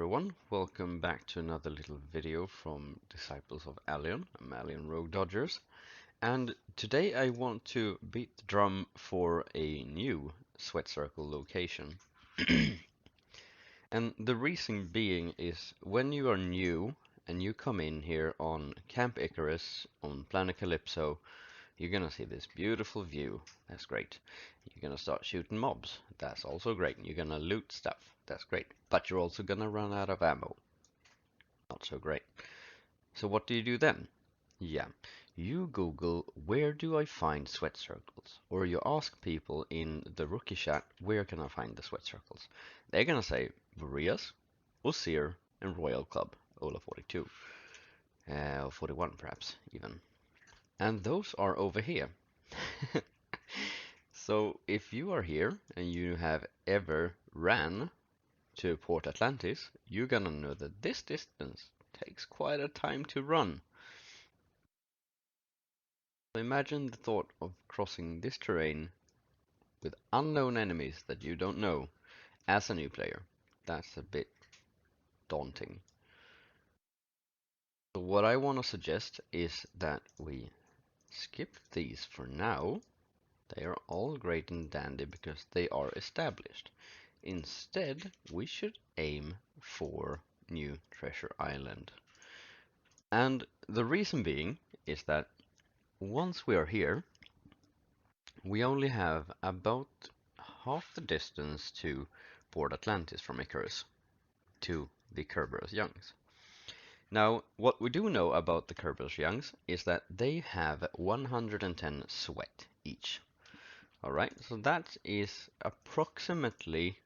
everyone, welcome back to another little video from Disciples of Alien, Alien Rogue Dodgers. And today I want to beat the drum for a new sweatcircle location. And the reason being is when you are new and you come in here on Camp Icarus on planet Calypso, you're gonna see this beautiful view. That's great. You're gonna start shooting mobs. That's also great. You're gonna loot stuff. That's great. But you're also gonna run out of ammo. Not so great. So what do you do then? Yeah, you Google where do I find sweat circles? Or you ask people in the rookie chat where can I find the sweat circles? They're gonna say Varias, Osir, and Royal Club. Ola 42. 41 perhaps even. And those are over here. So if you are here and you have ever ran to Port Atlantis, you're gonna know that this distance takes quite a time to run. So imagine the thought of crossing this terrain with unknown enemies that you don't know as a new player. That's a bit daunting. So what I want to suggest is that we skip these for now. They are all great and dandy because they are established. Instead, we should aim for New Treasure Island. And the reason being is that once we are here, we only have about half the distance to Port Atlantis from Icarus to the Kerberos Youngs. Now, what we do know about the Kerberos Youngs is that they have 110 sweat each. Alright, so that is approximately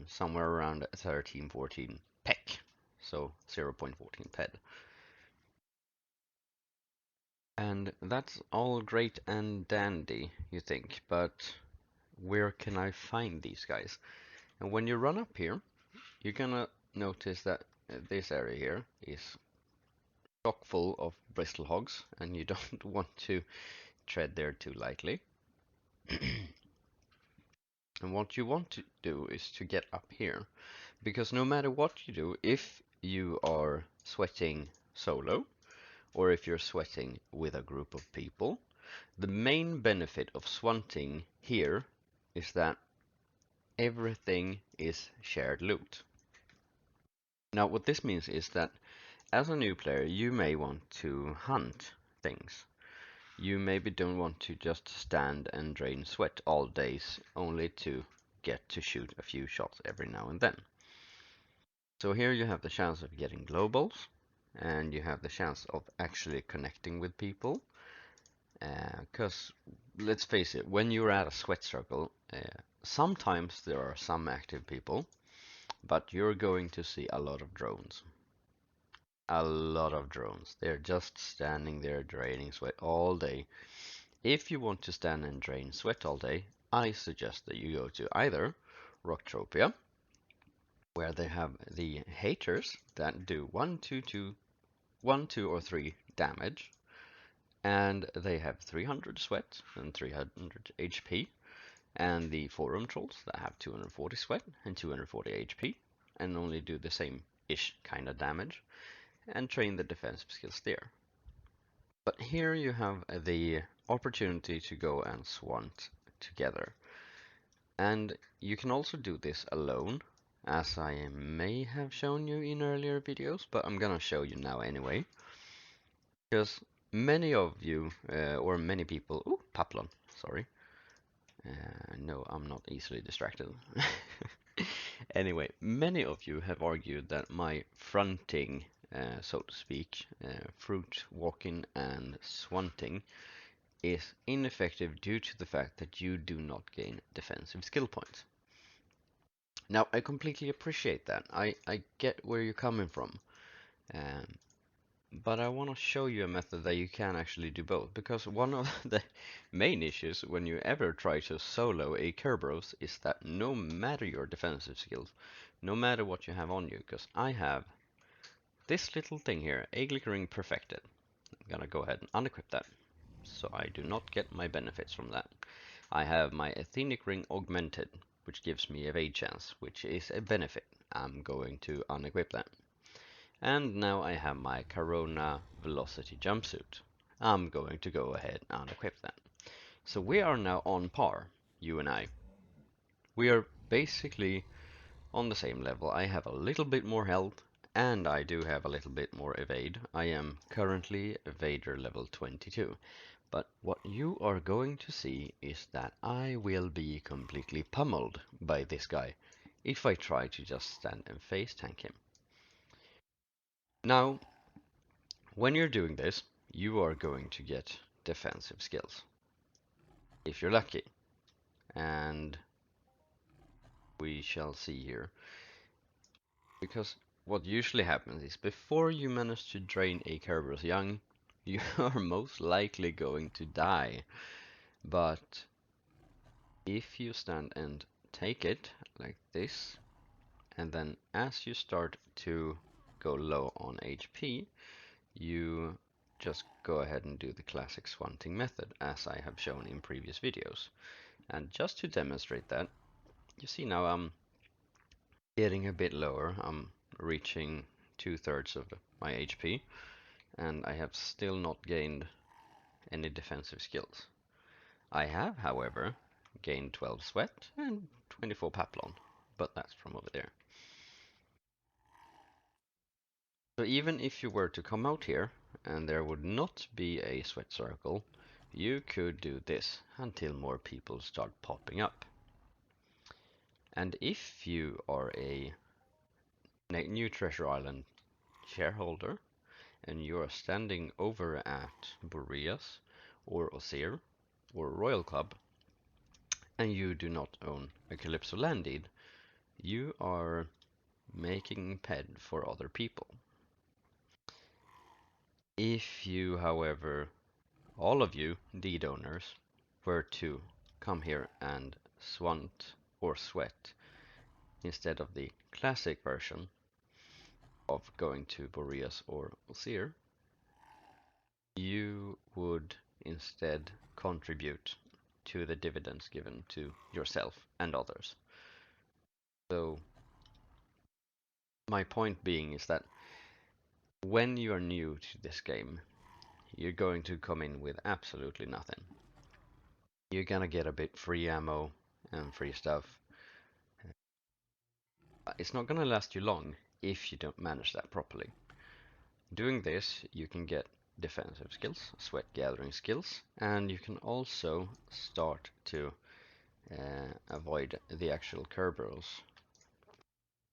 somewhere around 13-14 pec, so 0.14 ped. And that's all great and dandy, you think, but where can I find these guys? And when you run up here, you're gonna notice that this area here is chock full of bristle hogs, and you don't want to tread there too lightly. And what you want to do is to get up here, because no matter what you do, if you are sweating solo, or if you're sweating with a group of people, the main benefit of swunting here is that everything is shared loot. Now what this means is that as a new player you may want to hunt things. You maybe don't want to just stand and drain sweat all days only to get to shoot a few shots every now and then. So here you have the chance of getting globals, and you have the chance of actually connecting with people. Because let's face it, when you're at a sweat circle, sometimes there are some active people, but you're going to see a lot of drones. A lot of drones. They're just standing there draining sweat all day. If you want to stand and drain sweat all day, I suggest that you go to either Rocktropia, where they have the haters that do 1, 2, or 3 damage, and they have 300 sweat and 300 HP, and the forum trolls that have 240 sweat and 240 HP, and only do the same-ish kind of damage, and train the defensive skills there. But here you have the opportunity to go and swunt together. And you can also do this alone, as I may have shown you in earlier videos, but I'm gonna show you now anyway. Because many of you, or many people, ooh, Paplon, sorry. No, I'm not easily distracted. Anyway, many of you have argued that my fronting, so to speak, fruit walking and swunting is ineffective due to the fact that you do not gain defensive skill points. Now, I completely appreciate that. I get where you're coming from. But I want to show you a method that you can actually do both, because one of the main issues when you ever try to solo a Kerberos is that no matter your defensive skills, no matter what you have on you, because I have this little thing here, Aglic Ring Perfected. I'm gonna go ahead and unequip that, so I do not get my benefits from that. I have my Athenic Ring Augmented, which gives me evade chance, which is a benefit. I'm going to unequip that. And now I have my Corona Velocity jumpsuit. I'm going to go ahead and unequip that. So we are now on par, you and I. We are basically on the same level. I have a little bit more health, and I do have a little bit more evade. I am currently evader level 22. But what you are going to see is that I will be completely pummeled by this guy if I try to just stand and face tank him. Now, when you're doing this, you are going to get defensive skills. If you're lucky. And we shall see here. Because what usually happens is before you manage to drain a Kerberos young, you are most likely going to die. But if you stand and take it like this, and then as you start to go low on HP, you just go ahead and do the classic swunting method as I have shown in previous videos. And just to demonstrate that, you see now I'm getting a bit lower. I'm reaching 2/3 of my HP, and I have still not gained any defensive skills. I have, however, gained 12 sweat and 24 paplon, but that's from over there. So even if you were to come out here and there would not be a sweat circle, you could do this until more people start popping up. And if you are a new Treasure Island shareholder and you are standing over at Boreas or Osier or Royal Club and you do not own a Calypso Landed, you are making ped for other people. If you, however, all of you deed owners were to come here and swunt or sweat instead of the classic version of going to Boreas or Osier, you would instead contribute to the dividends given to yourself and others. So my point being is that when you are new to this game, you're going to come in with absolutely nothing. You're gonna get a bit free ammo and free stuff. It's not gonna last you long if you don't manage that properly. Doing this, you can get defensive skills, sweat gathering skills, and you can also start to avoid the actual Kerberos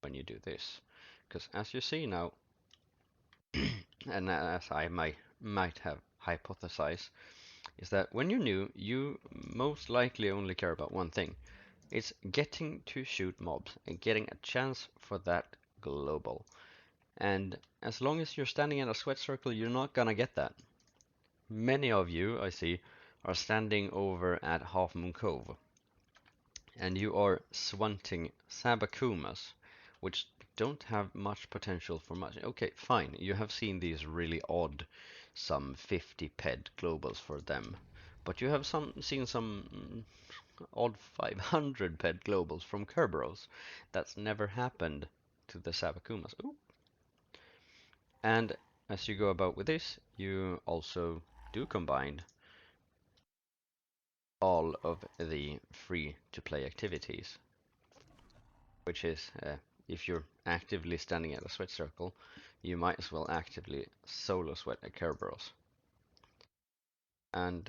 when you do this. Because as you see now, and as I might have hypothesized, is that when you're new, you most likely only care about one thing. It's getting to shoot mobs and getting a chance for that global. And as long as you're standing in a sweat circle, you're not gonna get that. Many of you, I see, are standing over at Half Moon Cove. And you are swunting Sabakumas, which don't have much potential for much. Okay, fine, you have seen these really odd, some 50 ped globals for them. But you have seen some odd 500 ped globals from Kerberos. That's never happened to the Sabakumas. Ooh. And as you go about with this, you also do combine all of the free-to-play activities, which is if you're actively standing at a sweat circle, you might as well actively solo sweat at Kerberos. And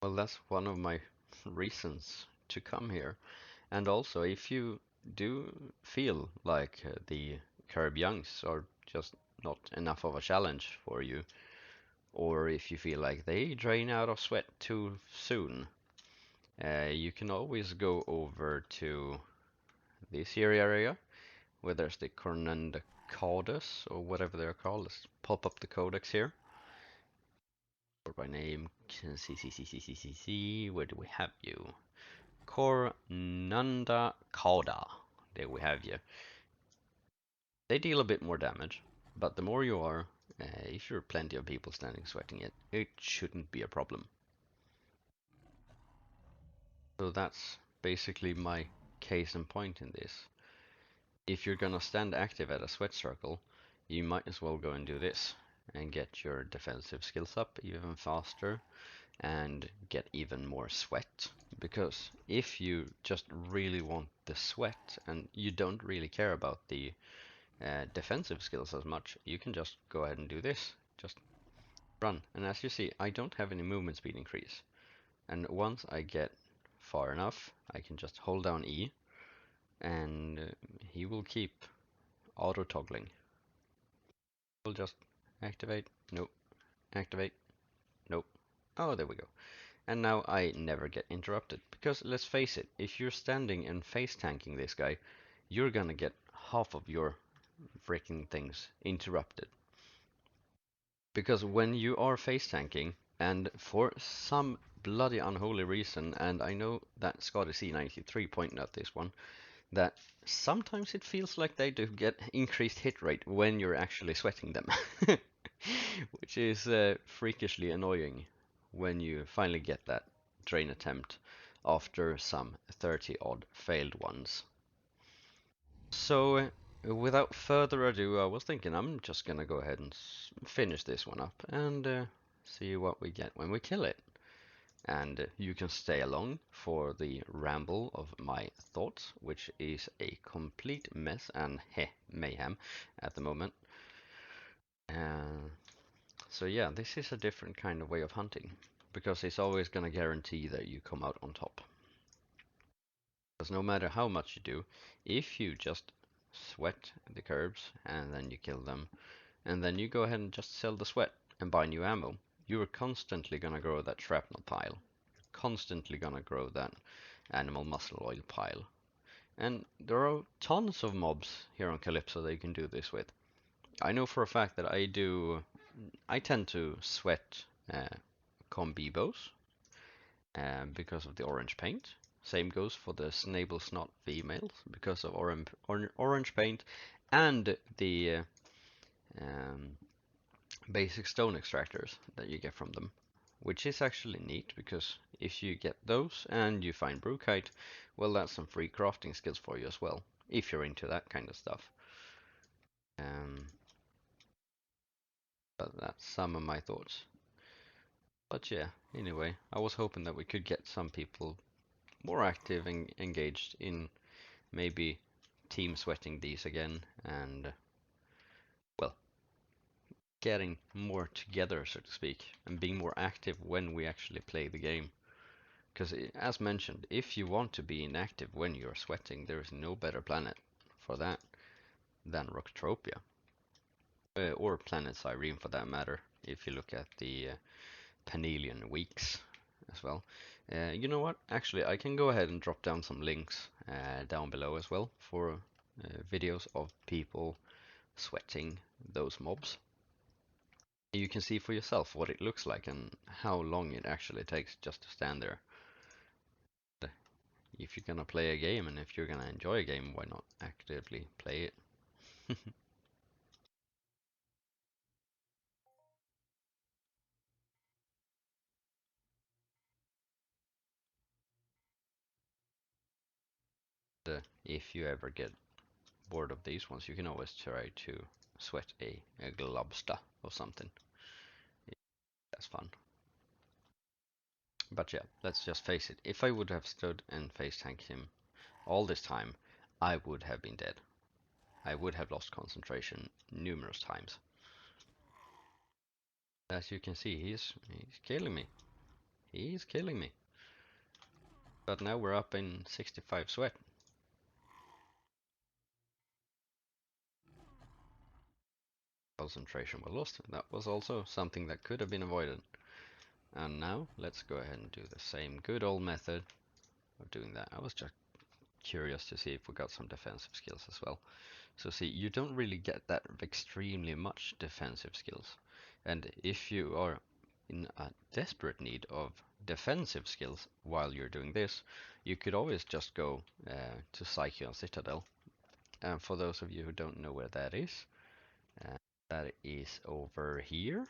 well, that's one of my reasons to come here. And also, if you do feel like the Curb Youngs are just not enough of a challenge for you, or if you feel like they drain out of sweat too soon, you can always go over to this here area where there's the Cornendacodus or whatever they're called. Let's pop up the codex here. Or by name, where do we have you? Cornendacauda. There we have you. They deal a bit more damage, but the more you are, if you're plenty of people standing sweating it, it shouldn't be a problem. So that's basically my case in point in this. if you're gonna stand active at a sweat circle, you might as well go and do this and get your defensive skills up even faster and get even more sweat. Because if you just really want the sweat and you don't really care about the defensive skills as much, you can just go ahead and do this. Just run. And as you see, I don't have any movement speed increase. And once I get far enough, I can just hold down E and he will keep auto toggling. We'll just activate, nope, activate, nope. Oh, there we go. And now I never get interrupted. Because let's face it, if you're standing and face tanking this guy, you're gonna get half of your freaking things interrupted. Because when you are face tanking, and for some bloody unholy reason, and I know that Scotty C93 pointed out this one, that sometimes it feels like they do get increased hit rate when you're actually sweating them. Which is freakishly annoying when you finally get that drain attempt after some 30 odd failed ones. So without further ado, I was thinking I'm just gonna go ahead and finish this one up and see what we get when we kill it. And you can stay along for the ramble of my thoughts, which is a complete mess and mayhem at the moment. So yeah, this is a different kind of way of hunting, because it's always gonna guarantee that you come out on top. Because no matter how much you do, if you just sweat the curbs and then you kill them, and then you go ahead and just sell the sweat and buy new ammo, you're constantly gonna grow that shrapnel pile. You're constantly gonna grow that animal muscle oil pile. And there are tons of mobs here on Calypso that you can do this with. I know for a fact that I tend to sweat combibos because of the orange paint. Same goes for the snable snot females because of orange paint and the um, basic stone extractors that you get from them, which is actually neat because if you get those and you find Brookite, well, that's some free crafting skills for you as well, if you're into that kind of stuff. But that's some of my thoughts. But yeah, anyway, I was hoping that we could get some people more active and engaged in maybe team sweating these again and, well, getting more together, so to speak, and being more active when we actually play the game. Because, as mentioned, if you want to be inactive when you're sweating, there is no better planet for that than Rocktropia. Or Planet Cyrene for that matter, if you look at the Panelian weeks as well. You know what? Actually, I can go ahead and drop down some links down below as well for videos of people sweating those mobs. You can see for yourself what it looks like and how long it actually takes just to stand there. If you're gonna play a game and if you're gonna enjoy a game, why not actively play it? If you ever get bored of these ones, you can always try to sweat a globster or something. That's fun. But yeah, let's just face it. If I would have stood and face tanked him all this time, I would have been dead. I would have lost concentration numerous times. As you can see, he's killing me. He's killing me. But now we're up in 65 sweat. Concentration was lost. That was also something that could have been avoided. And now let's go ahead and do the same good old method of doing that. I was just curious to see if we got some defensive skills as well. So see, you don't really get that extremely much defensive skills. And if you are in a desperate need of defensive skills while you're doing this, you could always just go to Zychion Citadel. And for those of you who don't know where uh, that is over here.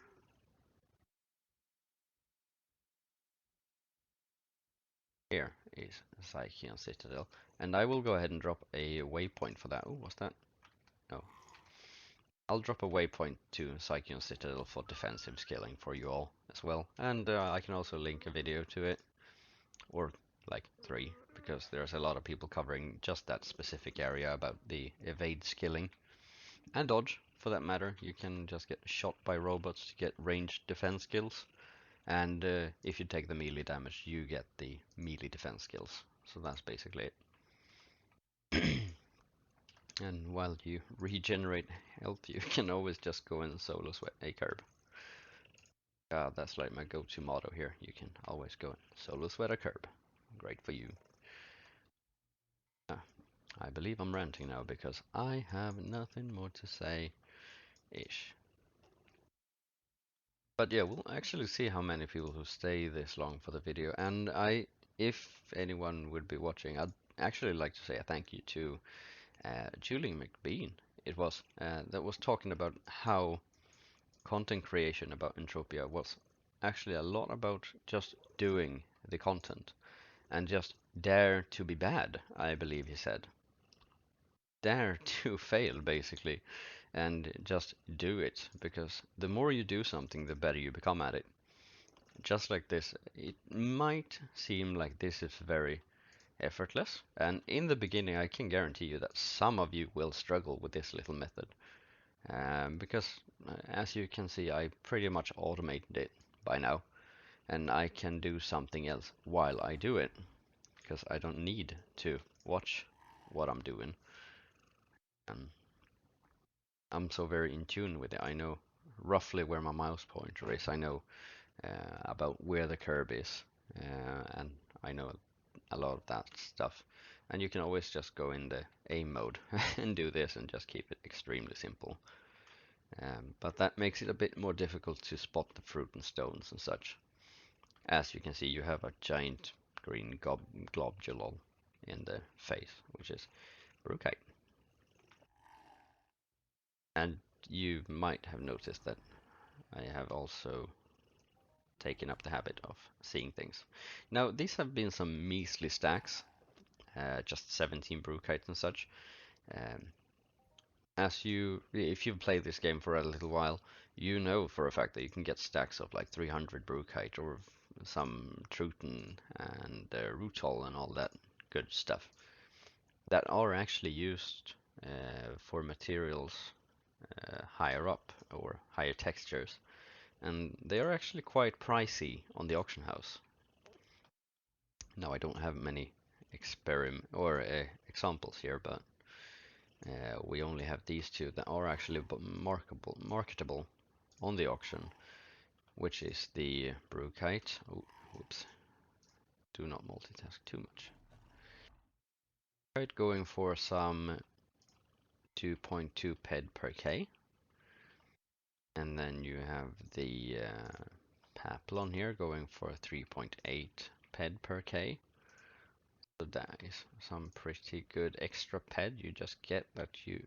Here, is Zychion Citadel. And I will go ahead and drop a waypoint for that. Oh, what's that? No. I'll drop a waypoint to Zychion Citadel for defensive scaling for you all as well. And I can also link a video to it. Or like 3, because there's a lot of people covering just that specific area about the evade skilling. And dodge, for that matter. You can just get shot by robots to get ranged defense skills. And if you take the melee damage, you get the melee defense skills. So that's basically it. And while you regenerate health, you can always just go and solo sweat a curb. That's like my go-to motto here. You can always go and solo sweat a curb. Great for you. I believe I'm ranting now because I have nothing more to say, ish. But yeah, we'll actually see how many people who stay this long for the video. And if anyone would be watching, I'd actually like to say a thank you to Julie McBean. It was that was talking about how content creation about Entropia was actually a lot about just doing the content and just dare to be bad, I believe he said. Dare to fail, basically, and just do it, because the more you do something, the better you become at it. Just like this, it might seem like this is very effortless, and in the beginning I can guarantee you that some of you will struggle with this little method, because as you can see, I pretty much automated it by now, and I can do something else while I do it, because I don't need to watch what I'm doing. I'm so very in tune with it. I know roughly where my mouse pointer is. I know about where the curb is, and I know a lot of that stuff. And you can always just go in the aim mode and do this and just keep it extremely simple. But that makes it a bit more difficult to spot the fruit and stones and such. As you can see, you have a giant green globule in the face, which is Brookite. And you might have noticed that I have also taken up the habit of seeing things. Now, these have been some measly stacks, just 17 Brookite and such. Um, if you've played this game for a little while, you know for a fact that you can get stacks of like 300 Brookite or some Truton and Rutol and all that good stuff that are actually used for materials higher up or higher textures, and they are actually quite pricey on the auction house. Now I don't have many examples here, but we only have these two that are actually marketable on the auction, which is the Brookite. Oh, whoops! Do not multitask too much. Right, going for some 2.2 ped per K. And then you have the Paplon here going for 3.8 ped per K. So that is some pretty good extra ped you just get that you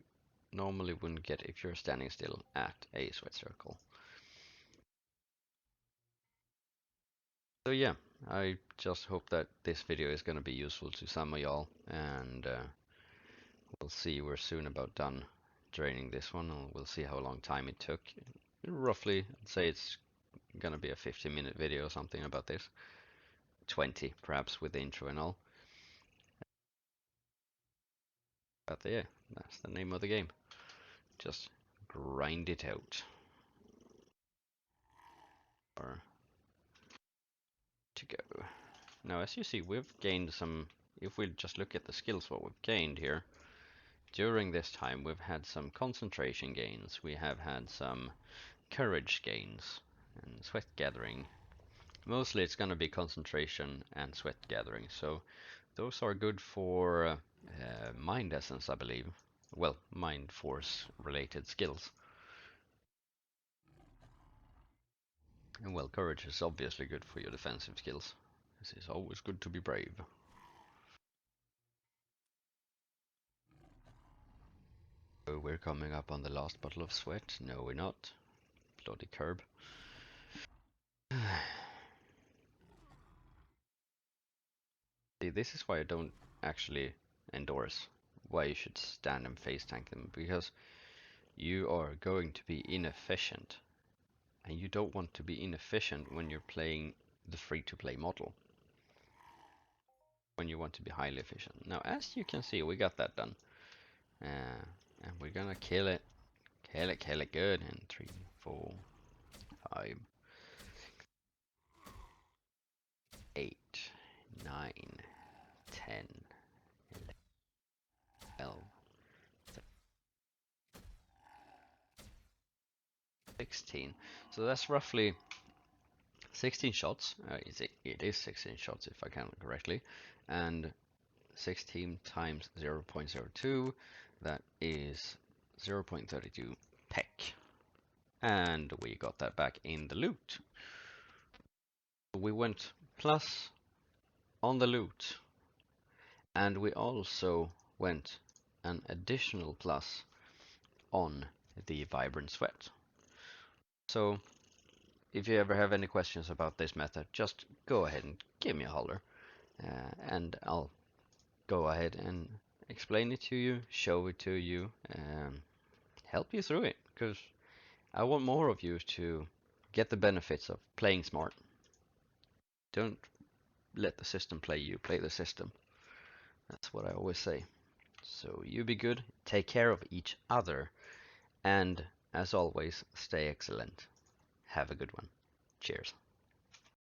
normally wouldn't get if you're standing still at a sweat circle. So yeah, I just hope that this video is going to be useful to some of y'all, and we'll see, we're soon about done draining this one, and we'll see how long time it took. Roughly, I'd say it's gonna be a 15-minute video or something about this. 20 perhaps with the intro and all. But yeah, that's the name of the game. Just grind it out. Or to go. Now as you see, we've gained some, if we just look at the skills what we've gained here, during this time we've had some concentration gains, we have had some courage gains, and sweat gathering. Mostly it's going to be concentration and sweat gathering, so those are good for mind essence, I believe. Well, mind force related skills. And well, courage is obviously good for your defensive skills. This is always good to be brave. So we're coming up on the last bottle of sweat. No, we're not. Bloody curb. this is why I don't actually endorse why you should stand and face tank them, because you are going to be inefficient, and you don't want to be inefficient when you're playing the free-to-play model. When you want to be highly efficient. Now, as you can see, we got that done. And we're gonna kill it good in 3, 4, 5, 8, 9, 10, 11, 12, 16. So that's roughly 16 shots. It is 16 shots if I count correctly. And 16 times 0.02, that is 0.32 peck. And we got that back in the loot. We went plus on the loot, and we also went an additional plus on the vibrant sweat. So if you ever have any questions about this method, just go ahead and give me a holler, and I'll go ahead and explain it to you, show it to you, and help you through it, because I want more of you to get the benefits of playing smart. Don't let the system play you, play the system. That's what I always say. So you be good, take care of each other, and as always, stay excellent. Have a good one. Cheers.